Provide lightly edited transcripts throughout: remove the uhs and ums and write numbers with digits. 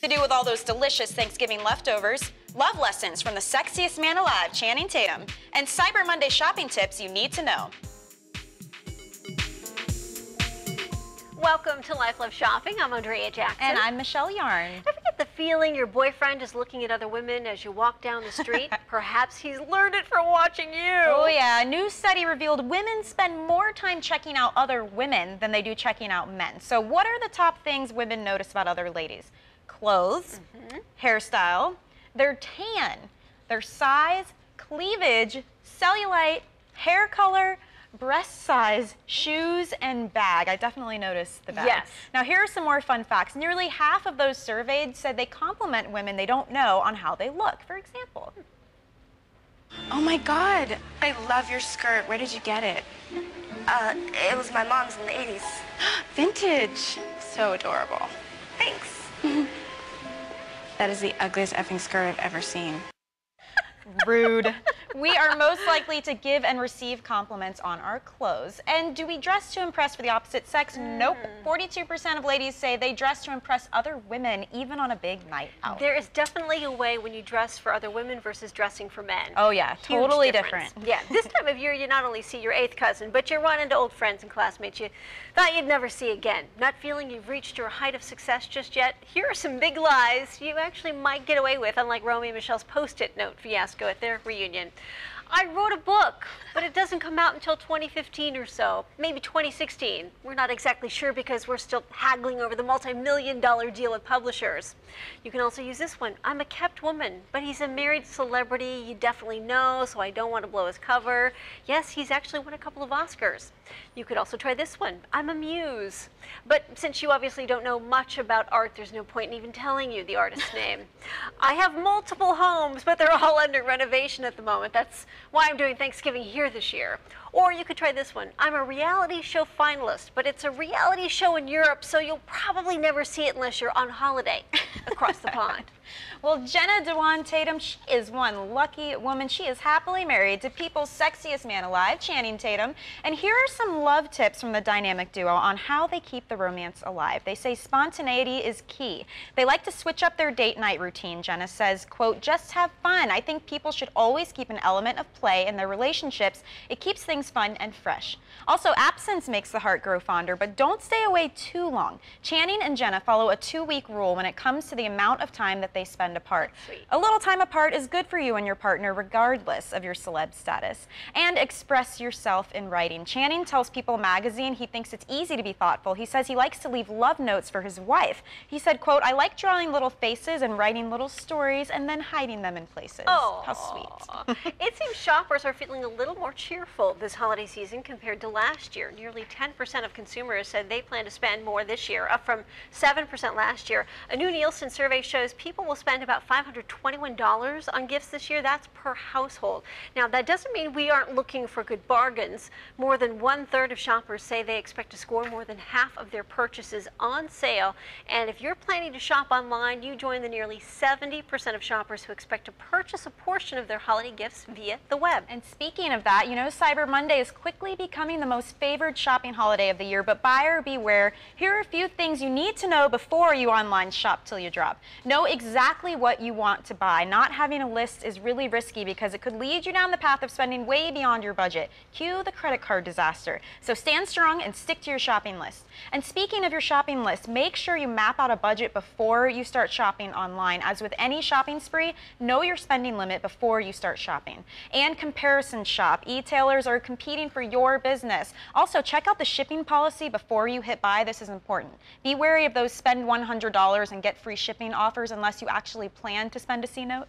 To do with all those delicious Thanksgiving leftovers, love lessons from the sexiest man alive, Channing Tatum, and Cyber Monday shopping tips you need to know. Welcome to Life Love Shopping. I'm Andrea Jackson. And I'm Michelle Yarn. Ever get the feeling your boyfriend is looking at other women as you walk down the street? Perhaps he's learned it from watching you. Oh yeah, a new study revealed women spend more time checking out other women than they do checking out men. So what are the top things women notice about other ladies? Clothes, hairstyle, their tan, their size, cleavage, cellulite, hair color, breast size, shoes, and bag. I definitely noticed the bag. Yes. Now here are some more fun facts. Nearly half of those surveyed said they compliment women they don't know on how they look. For example. Oh my God, I love your skirt. Where did you get it? It was my mom's in the 80s. Vintage. So adorable. Thanks. That is the ugliest effing skirt I've ever seen. Rude. We are most likely to give and receive compliments on our clothes. And do we dress to impress for the opposite sex? Nope. 42% of ladies say they dress to impress other women, even on a big night out. There is definitely a way when you dress for other women versus dressing for men. Oh yeah, Huge totally difference. different. Yeah, this time of year you not only see your 8th cousin, but you run into old friends and classmates you thought you'd never see again. Not feeling you've reached your height of success just yet? Here are some big lies you actually might get away with, unlike Romy and Michelle's Post-it note fiasco at their reunion. I wrote a book, but it doesn't come out until 2015 or so, maybe 2016. We're not exactly sure because we're still haggling over the multi-million-dollar deal with publishers. You can also use this one. I'm a kept woman, but he's a married celebrity you definitely know, so I don't want to blow his cover. Yes, he's actually won a couple of Oscars. You could also try this one. I'm a muse. But since you obviously don't know much about art, there's no point in even telling you the artist's name. I have multiple homes, but they're all under renovation at the moment. That's why I'm doing Thanksgiving here this year. Or you could try this one. I'm a reality show finalist, but it's a reality show in Europe, so you'll probably never see it unless you're on holiday across the pond. Well, Jenna Dewan Tatum, she is one lucky woman. She is happily married to people's sexiest man alive, Channing Tatum. And here are some love tips from the dynamic duo on how they keep the romance alive. They say spontaneity is key. They like to switch up their date night routine. Jenna says, quote, just have fun. I think people should always keep an element of play in their relationships. It keeps things fun and fresh. Also, absence makes the heart grow fonder, but don't stay away too long. Channing and Jenna follow a 2-week rule when it comes to the amount of time that they spend apart. Sweet. A little time apart is good for you and your partner regardless of your celeb status. And express yourself in writing. Channing tells People magazine he thinks it's easy to be thoughtful. He says he likes to leave love notes for his wife. He said, quote, I like drawing little faces and writing little stories and then hiding them in places. Oh, how sweet. It seems shoppers are feeling a little more cheerful this holiday season compared to last year. Nearly 10% of consumers said they plan to spend more this year, up from 7% last year. A new Nielsen survey shows people will spend about $521 on gifts this year. That's per household. Now, that doesn't mean we aren't looking for good bargains. More than 1/3 of shoppers say they expect to score more than half of their purchases on sale. And if you're planning to shop online, you join the nearly 70% of shoppers who expect to purchase a portion of their holiday gifts via the web. And speaking of that, you know, Cyber Monday is quickly becoming the most favored shopping holiday of the year, but buyer beware. Here are a few things you need to know before you online shop till you drop. Know exactly what you want to buy. Not having a list is really risky because it could lead you down the path of spending way beyond your budget. Cue the credit card disaster. So stand strong and stick to your shopping list. And speaking of your shopping list, make sure you map out a budget before you start shopping online. As with any shopping spree, know your spending limit before you start shopping. And comparison shop. E-tailers are competing for your business. Also, check out the shipping policy before you hit buy. This is important. Be wary of those spend $100 and get free shipping offers unless you actually plan to spend a C-note.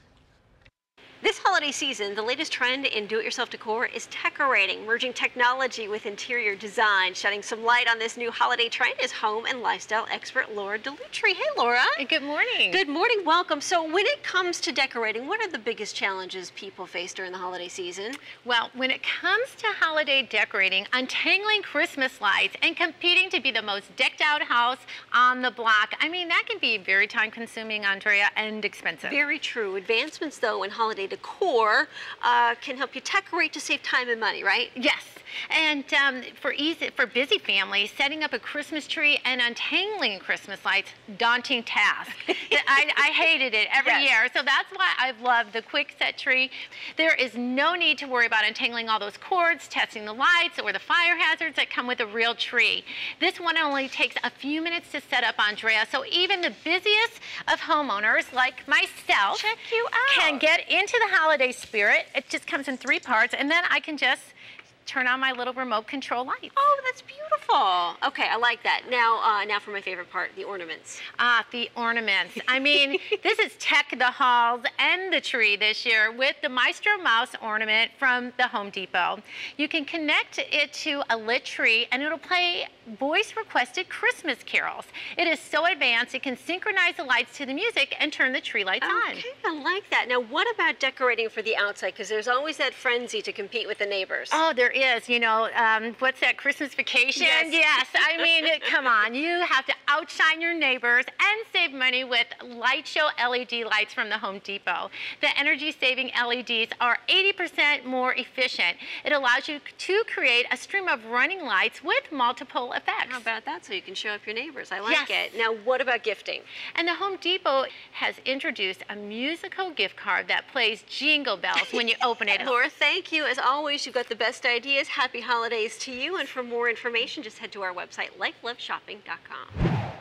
This holiday season, the latest trend in do-it-yourself decor is decorating, merging technology with interior design. Shedding some light on this new holiday trend is home and lifestyle expert Laura Dellutri. Hey, Laura. Good morning. Good morning. Welcome. So when it comes to decorating, what are the biggest challenges people face during the holiday season? Well, when it comes to holiday decorating, untangling Christmas lights and competing to be the most decked out house on the block, I mean, that can be very time-consuming, Andrea, and expensive. Very true. Advancements, though, in holiday decor decor can help you decorate to save time and money, right? Yes, and for busy families, setting up a Christmas tree and untangling Christmas lights, daunting task. I hated it every year, so that's why I've loved the Quick Set Tree. There is no need to worry about untangling all those cords, testing the lights, or the fire hazards that come with a real tree. This one only takes a few minutes to set up, Andrea, so even the busiest of homeowners like myself can get into the holiday spirit. It just comes in 3 parts, and then I can just turn on my little remote control lights. Oh, that's beautiful. Okay, I like that. Now for my favorite part, the ornaments. The ornaments. I mean, this is Tech the Halls and the tree this year with the Maestro Mouse ornament from the Home Depot. You can connect it to a lit tree and it'll play voice-requested Christmas carols. It is so advanced, it can synchronize the lights to the music and turn the tree lights on. Okay, I like that. Now, what about decorating for the outside? Because there's always that frenzy to compete with the neighbors. Oh, there is. You know, what's that, Christmas vacation? Yes. I mean, come on. You have to outshine your neighbors and save money with Light Show LED lights from the Home Depot. The energy-saving LEDs are 80% more efficient. It allows you to create a stream of running lights with multiple effects. How about that? So you can show up your neighbors. I like it. Now, what about gifting? And the Home Depot has introduced a musical gift card that plays jingle bells when you open it. Laura, thank you. As always, you've got the best ideas. Happy holidays to you. And for more information, just head to our website, lifeloveshopping.com.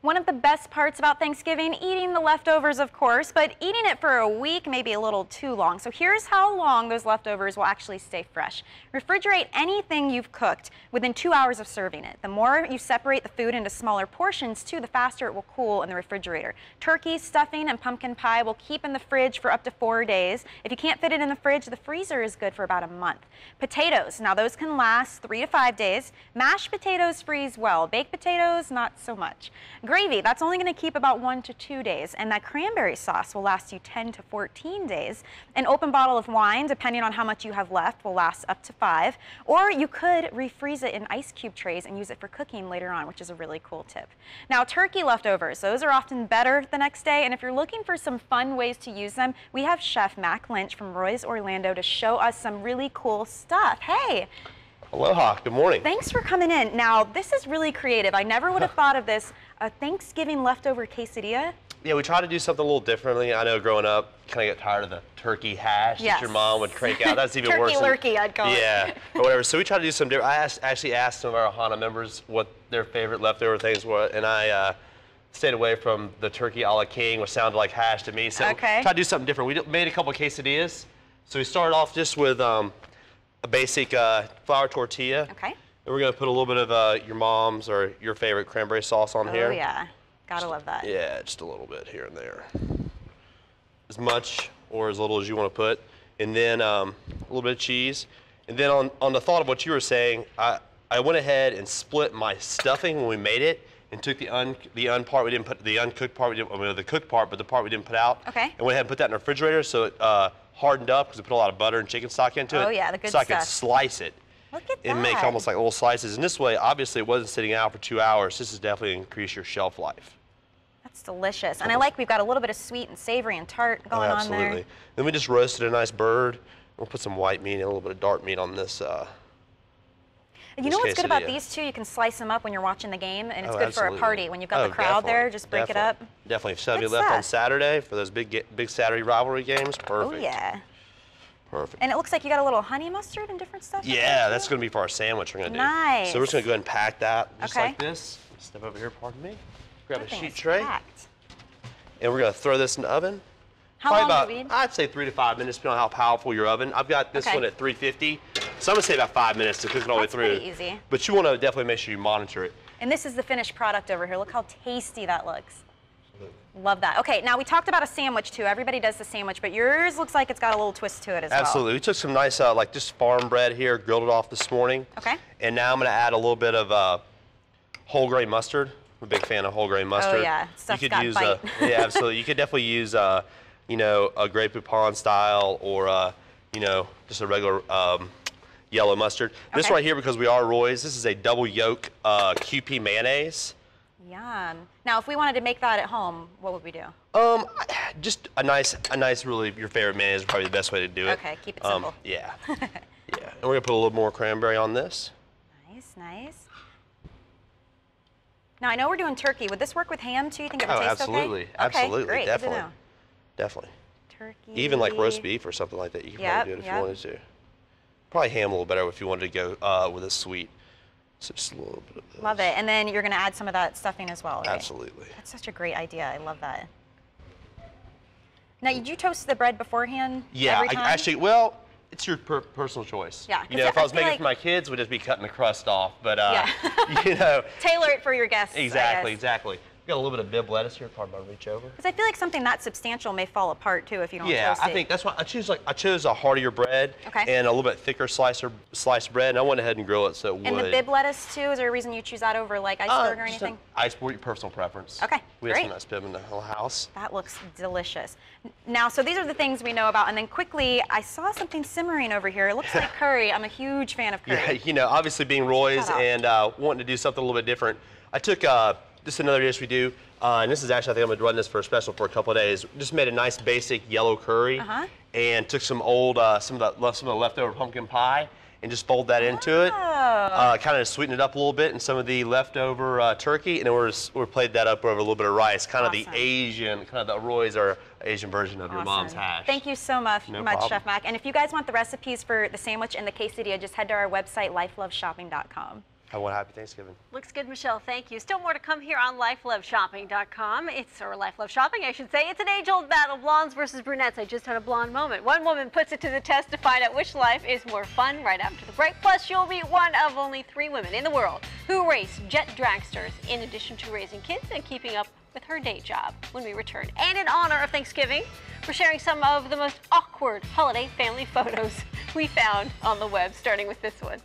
One of the best parts about Thanksgiving, eating the leftovers, of course, but eating it for a week may be a little too long. So here's how long those leftovers will actually stay fresh. Refrigerate anything you've cooked within 2 hours of serving it. The more you separate the food into smaller portions, too, the faster it will cool in the refrigerator. Turkey, stuffing, and pumpkin pie will keep in the fridge for up to 4 days. If you can't fit it in the fridge, the freezer is good for about a month. Potatoes, now those can last 3 to 5 days. Mashed potatoes freeze well. Baked potatoes, not so much. Gravy, that's only going to keep about 1 to 2 days, and that cranberry sauce will last you 10 to 14 days. An open bottle of wine, depending on how much you have left, will last up to 5. Or you could refreeze it in ice cube trays and use it for cooking later on, which is a really cool tip. Now, turkey leftovers, those are often better the next day, and if you're looking for some fun ways to use them, we have Chef Mac Lynch from Roy's Orlando to show us some really cool stuff. Hey! Aloha, good morning. Thanks for coming in. Now, this is really creative. I never would have thought of this. A Thanksgiving leftover quesadilla? Yeah, we try to do something a little differently. I know growing up, kind of got tired of the turkey hash that your mom would crank out. That's even worse. Turkey lurkey, I'd call it. Yeah, or whatever. So we try to do some different. I actually asked some of our Ohana members what their favorite leftover things were, and I stayed away from the turkey a la king, which sounded like hash to me. So try to do something different. We made a couple of quesadillas. So we started off just with a basic flour tortilla. Okay. And we're going to put a little bit of your mom's or your favorite cranberry sauce on here. Oh, yeah. Gotta love that. Yeah, just a little bit here and there. As much or as little as you want to put. And then a little bit of cheese. And then on the thought of what you were saying, I went ahead and split my stuffing when we made it and took the part we didn't put, the uncooked part, the cooked part, but the part we didn't put out. Okay. And went ahead and put that in the refrigerator so it hardened up because we put a lot of butter and chicken stock into it. Oh, yeah, the good stuff. So I stuff. could slice it. Look at that. And make almost like little slices. And this way, obviously, it wasn't sitting out for 2 hours. This is definitely increase your shelf life. That's delicious. And I like we've got a little bit of sweet and savory and tart going on there. Absolutely. Then we just roasted a nice bird. We'll put some white meat and a little bit of dark meat on this. You know what's good about these two? You can slice them up when you're watching the game, and it's good for a party. When you've got the crowd there, just break it up. Definitely. If somebody left on Saturday for those big Saturday rivalry games, perfect. Oh, yeah. Perfect. And it looks like you got a little honey mustard and different stuff. Yeah, that's going to be for our sandwich we're going to do. Nice. So we're just going to go ahead and pack that just Okay. like this. Step over here, pardon me. Grab a That thing sheet is tray. packed. And we're going to throw this in the oven. How long Probably do we need? I'd say 3 to 5 minutes, depending on how powerful your oven. I've got this one at 350. So I'm going to say about 5 minutes to cook it all the way through. Pretty easy. But you want to definitely make sure you monitor it. And this is the finished product over here. Look how tasty that looks. Love that. Okay, now we talked about a sandwich too. Everybody does the sandwich, but yours looks like it's got a little twist to it as well. Absolutely. We took some nice, like just farm bread here, grilled it off this morning. Okay. And now I'm going to add a little bit of whole grain mustard. I'm a big fan of whole grain mustard. Oh yeah, stuff's got use bite. yeah, absolutely. You could definitely use you know, a Grey Poupon style or you know, just a regular yellow mustard. This right here, because we are Roy's, this is a double yolk QP mayonnaise. Yum. Now, if we wanted to make that at home, what would we do? Just a nice, really your favorite mayonnaise is probably the best way to do it. Okay, keep it simple. Yeah. Yeah. And we're gonna put a little more cranberry on this. Nice, nice. Now, I know we're doing turkey. Would this work with ham too? You think it would taste absolutely, okay? absolutely, Okay, great. definitely, Good to know. definitely. Turkey. Even like roast beef or something like that, you can probably do it if you wanted to. Probably ham a little better if you wanted to go with a sweet. So just a little bit of this. Love it. And then you're going to add some of that stuffing as well, right? Absolutely. That's such a great idea. I love that. Now, did you toast the bread beforehand? Yeah, every time? actually, well, it's your personal choice. Yeah, You know, if I was making it like for my kids, we'd just be cutting the crust off. But, Yeah. you know. Tailor it for your guests. Exactly, exactly. Got a little bit of bib lettuce here. Pardon my reach over. Because I feel like something that substantial may fall apart too if you don't toast it. I think that's why I chose a heartier bread and a little bit thicker sliced bread, and I went ahead and grilled it so it would. And the bib lettuce too, is there a reason you choose that over like iceberg or anything? Iceberg, personal preference. Okay, We have great. some nice bib in the whole house. That looks delicious. Now, so these are the things we know about, and then quickly, I saw something simmering over here. It looks like curry. I'm a huge fan of curry. Yeah, you know, obviously being Roy's and wanting to do something a little bit different, I took just another dish we do, and this is actually, I think I'm gonna run this for a special for a couple of days. Just made a nice basic yellow curry, and took some old, some of the leftover pumpkin pie, and just fold that into it. Kind of sweeten it up a little bit, and some of the leftover turkey, and then we're played that up over a little bit of rice, kind of the Asian, kind of the Roy's are Asian version of your mom's hash. Thank you so much, problem. Chef Mac. And if you guys want the recipes for the sandwich and the quesadilla, just head to our website, lifeloveshopping.com. Have one happy Thanksgiving. Looks good, Michelle. Thank you. Still more to come here on lifeloveshopping.com. Or Life Love Shopping, I should say. It's an age-old battle, blondes versus brunettes. I just had a blonde moment. One woman puts it to the test to find out which life is more fun right after the break. Plus, you'll meet one of only 3 women in the world who race jet dragsters in addition to raising kids and keeping up with her day job when we return. And in honor of Thanksgiving, we're sharing some of the most awkward holiday family photos we found on the web, starting with this one.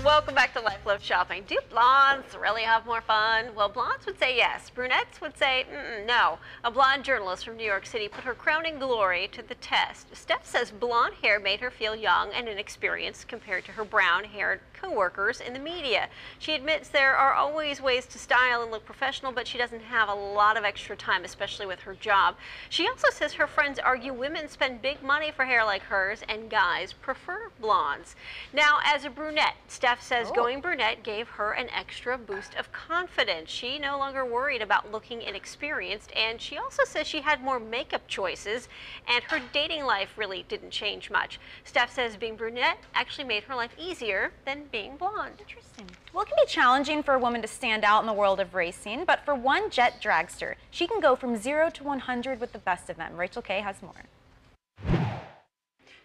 Welcome back to Life Love Shopping. Do blondes really have more fun? Well, blondes would say yes. Brunettes would say no. A blonde journalist from New York City put her crowning glory to the test. Steph says blonde hair made her feel young and inexperienced compared to her brown-haired co-workers in the media. She admits there are always ways to style and look professional, but she doesn't have a lot of extra time, especially with her job. She also says her friends argue women spend big money for hair like hers and guys prefer blondes. Now, as a brunette, Steph says going brunette gave her an extra boost of confidence. She no longer worried about looking inexperienced, and she also says she had more makeup choices, and her dating life really didn't change much. Steph says being brunette actually made her life easier than being blonde. Interesting. Well, it can be challenging for a woman to stand out in the world of racing, but for one jet dragster, she can go from 0 to 100 with the best of them. Rachel Kay has more.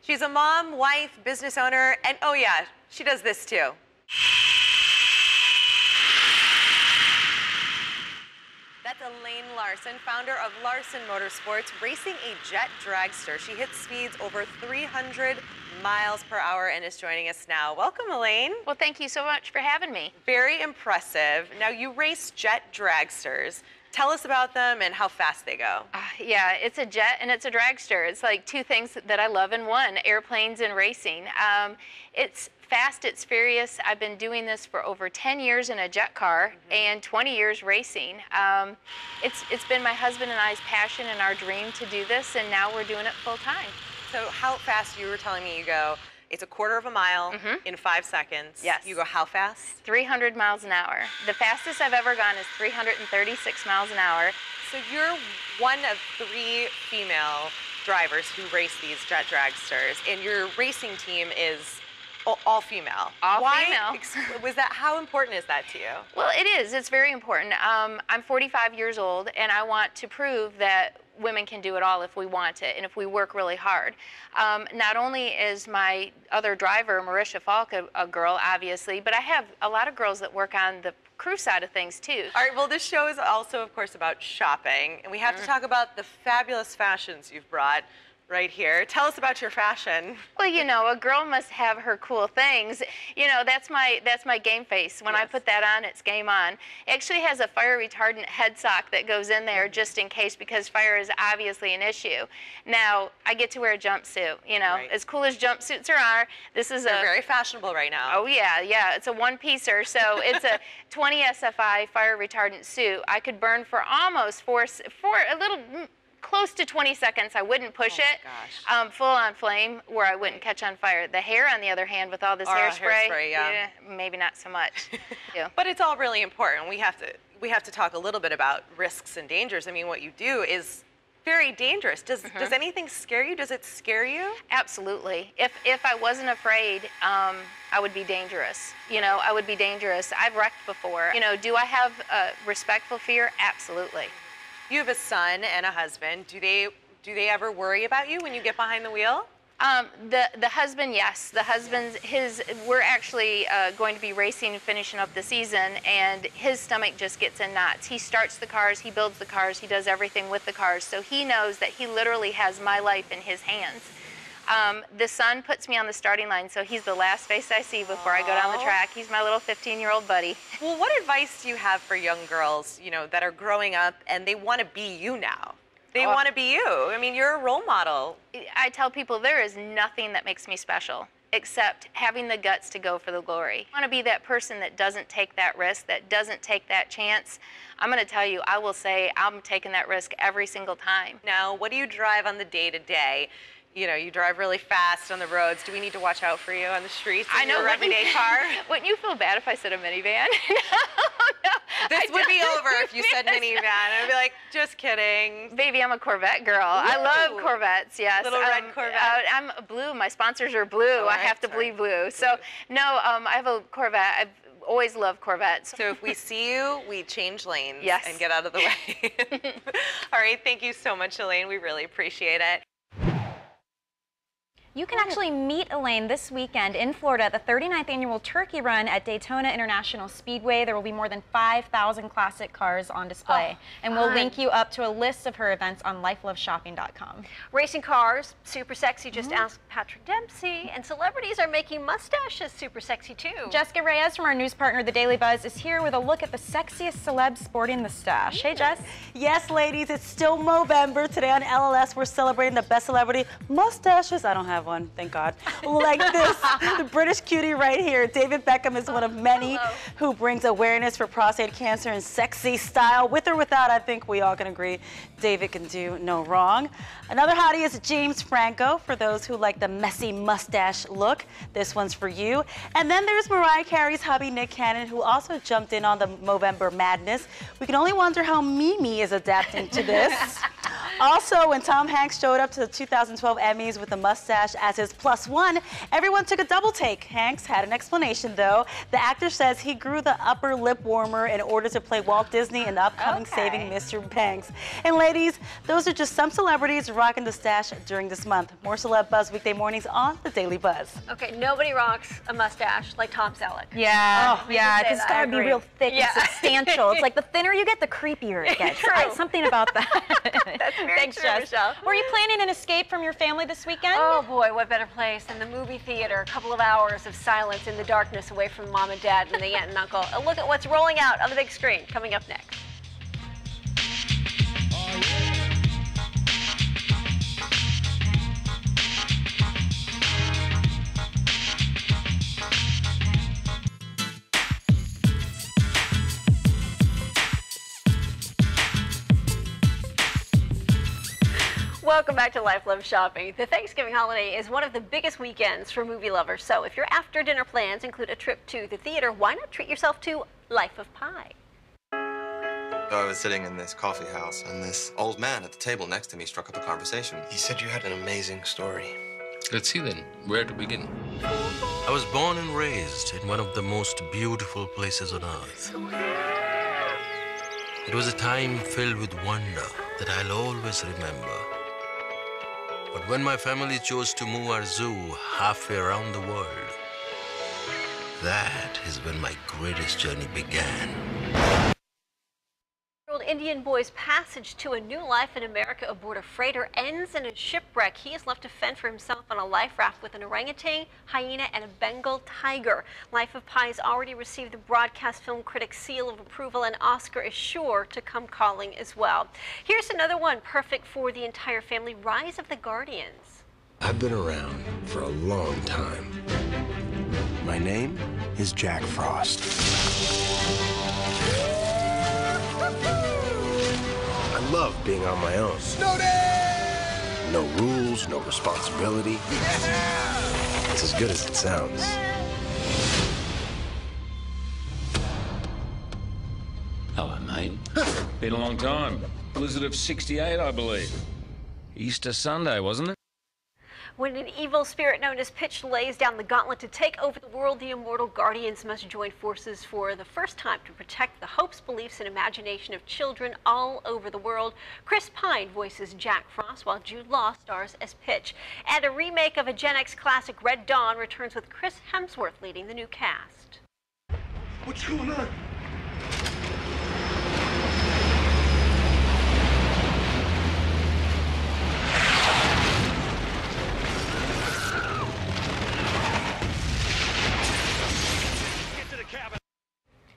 She's a mom, wife, business owner, and oh yeah, she does this too. That's Elaine Larson, founder of Larson Motorsports, racing a jet dragster. She hits speeds over 300 miles per hour and is joining us now. Welcome, Elaine. Well, thank you so much for having me. Very impressive. Now, you race jet dragsters. Tell us about them and how fast they go. Yeah, it's a jet and it's a dragster. It's like two things that I love in one, airplanes and racing. It's fast, it's furious. I've been doing this for over 10 years in a jet car and 20 years racing. It's been my husband and I's passion and our dream to do this, and now we're doing it full time. So how fast, you were telling me you go, it's a quarter of a mile in 5 seconds. Yes. You go how fast? 300 miles an hour. The fastest I've ever gone is 336 miles an hour. So you're one of 3 female drivers who race these jet dragsters, and your racing team is all female. All female. Was that, how important is that to you? Well, it is. It's very important. I'm 45 years old, and I want to prove that women can do it all if we want it and if we work really hard. Not only is my other driver, Marisha Falk, a girl, obviously, but I have a lot of girls that work on the crew side of things, too. All right, well, this show is also, of course, about shopping, and we have to talk about the fabulous fashions you've brought right here. Tell us about your fashion. Well, you know, a girl must have her cool things. You know, that's my game face. When I put that on, it's game on. It actually has a fire retardant head sock that goes in there just in case, because fire is obviously an issue. Now, I get to wear a jumpsuit. You know, as cool as jumpsuits are, this is They're very fashionable right now. Oh yeah, yeah. It's a one-piecer, so it's a 20 SFI fire retardant suit. I could burn for almost for a little. Close to 20 seconds. I wouldn't push it full on flame where I wouldn't catch on fire. The hair, on the other hand, with all this hairspray, yeah, maybe not so much. But it's all really important. We have to talk a little bit about risks and dangers. I mean, what you do is very dangerous. Does anything scare you? Does it scare you? Absolutely. If I wasn't afraid, I would be dangerous. You know, I would be dangerous. I've wrecked before. You know, do I have respectful fear? Absolutely. You have a son and a husband. Do they ever worry about you when you get behind the wheel? The husband, yes. The husband's, we're actually going to be racing and finishing up the season, and his stomach just gets in knots. He starts the cars, he builds the cars, he does everything with the cars, so he knows that he literally has my life in his hands. The son puts me on the starting line, so he's the last face I see before I go down the track. He's my little 15-year-old buddy. Well, what advice do you have for young girls, you know, that are growing up and they want to be you now? They want to be you. I mean, you're a role model. I tell people there is nothing that makes me special except having the guts to go for the glory. I want to be that person that doesn't take that risk, that doesn't take that chance. I'm going to tell you, I will say I'm taking that risk every single time. Now, what do you drive on the day-to-day? You know, you drive really fast on the roads. Do we need to watch out for you on the streets in your everyday car? Wouldn't you feel bad if I said a minivan? No. This would be over if you said minivan. I'd be like, just kidding. Baby, I'm a Corvette girl. Ooh. I love Corvettes, yes. Little red Corvette. I'm blue. My sponsors are blue. I have to bleed blue. So, no, I have a Corvette. I've always loved Corvettes. So if we see you, we change lanes and get out of the way. All right, thank you so much, Elaine. We really appreciate it. You can actually meet Elaine this weekend in Florida at the 39th Annual Turkey Run at Daytona International Speedway. There will be more than 5,000 classic cars on display. And we'll link you up to a list of her events on lifeloveshopping.com. Racing cars, super sexy, just ask Patrick Dempsey. And celebrities are making mustaches super sexy too. Jessica Reyes from our news partner, The Daily Buzz, is here with a look at the sexiest celebs sporting the stash. Hey, Jess. Yes, ladies, it's still Movember. Today on LLS, we're celebrating the best celebrity mustaches. I don't have one, thank God. Like this, the British cutie right here. David Beckham is one of many who brings awareness for prostate cancer in sexy style. With or without, I think we all can agree David can do no wrong. Another hottie is James Franco, for those who like the messy mustache look. This one's for you. And then there's Mariah Carey's hubby, Nick Cannon, who also jumped in on the Movember madness. We can only wonder how Mimi is adapting to this. Also, when Tom Hanks showed up to the 2012 Emmys with a mustache as his +1, everyone took a double take. Hanks had an explanation, though. The actor says he grew the upper lip warmer in order to play Walt Disney in the upcoming Saving Mr. Banks. And ladies, those are just some celebrities rocking the stash during this month. More Celeb Buzz weekday mornings on The Daily Buzz. Okay, nobody rocks a mustache like Tom Selleck. Yeah, because it's got to be real thick and substantial. It's like the thinner you get, the creepier it gets. Something about that. That's very true, Jess. Michelle. Were you planning an escape from your family this weekend? Oh boy, what better place than the movie theater. A couple of hours of silence in the darkness away from mom and dad and the aunt and uncle. A look at what's rolling out on the big screen coming up next. Welcome back to Life Love Shopping. The Thanksgiving holiday is one of the biggest weekends for movie lovers. So if your after dinner plans include a trip to the theater, why not treat yourself to Life of Pi? I was sitting in this coffee house, and this old man at the table next to me struck up a conversation. He said you had an amazing story. Let's see then, where to begin? I was born and raised in one of the most beautiful places on earth. It was a time filled with wonder that I'll always remember. But when my family chose to move our zoo halfway around the world, that is when my greatest journey began. Indian boy's passage to a new life in America aboard a freighter ends in a shipwreck. He is left to fend for himself on a life raft with an orangutan, hyena, and a Bengal tiger. Life of Pi has already received the Broadcast Film Critics seal of approval, and Oscar is sure to come calling as well. Here's another one perfect for the entire family, Rise of the Guardians. I've been around for a long time. My name is Jack Frost. I love being on my own. Snow day! No rules, no responsibility. Yeah! It's as good as it sounds. Hello, mate. Been a long time. Blizzard of '68, I believe. Easter Sunday, wasn't it? When an evil spirit known as Pitch lays down the gauntlet to take over the world, the immortal Guardians must join forces for the first time to protect the hopes, beliefs, and imagination of children all over the world. Chris Pine voices Jack Frost, while Jude Law stars as Pitch. And a remake of a Gen X classic, Red Dawn, returns with Chris Hemsworth leading the new cast. What's going on?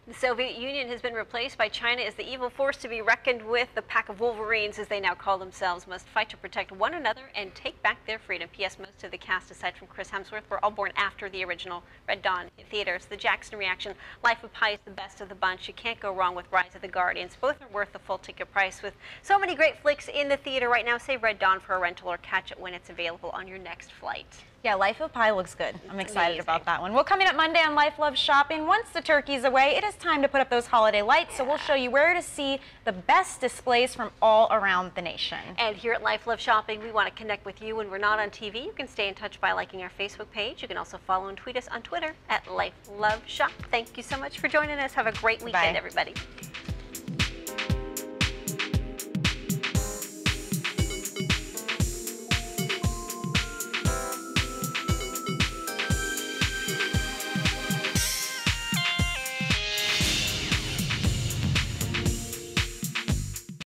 The Soviet Union has been replaced by China as the evil force to be reckoned with. The pack of Wolverines, as they now call themselves, must fight to protect one another and take back their freedom. P.S. Most of the cast, aside from Chris Hemsworth, were all born after the original Red Dawn in theaters. The Jackson reaction, Life of Pi is the best of the bunch. You can't go wrong with Rise of the Guardians. Both are worth the full ticket price. With so many great flicks in the theater right now, save Red Dawn for a rental or catch it when it's available on your next flight. Yeah, Life of Pi looks good. I'm excited about that one. Well, coming up Monday on Life Loves Shopping, once the turkey's away, it is time to put up those holiday lights. So we'll show you where to see the best displays from all around the nation. And here at Life Love Shopping, we want to connect with you when we're not on TV. You can stay in touch by liking our Facebook page. You can also follow and tweet us on Twitter at Life Love Shop. Thank you so much for joining us. Have a great weekend, everybody.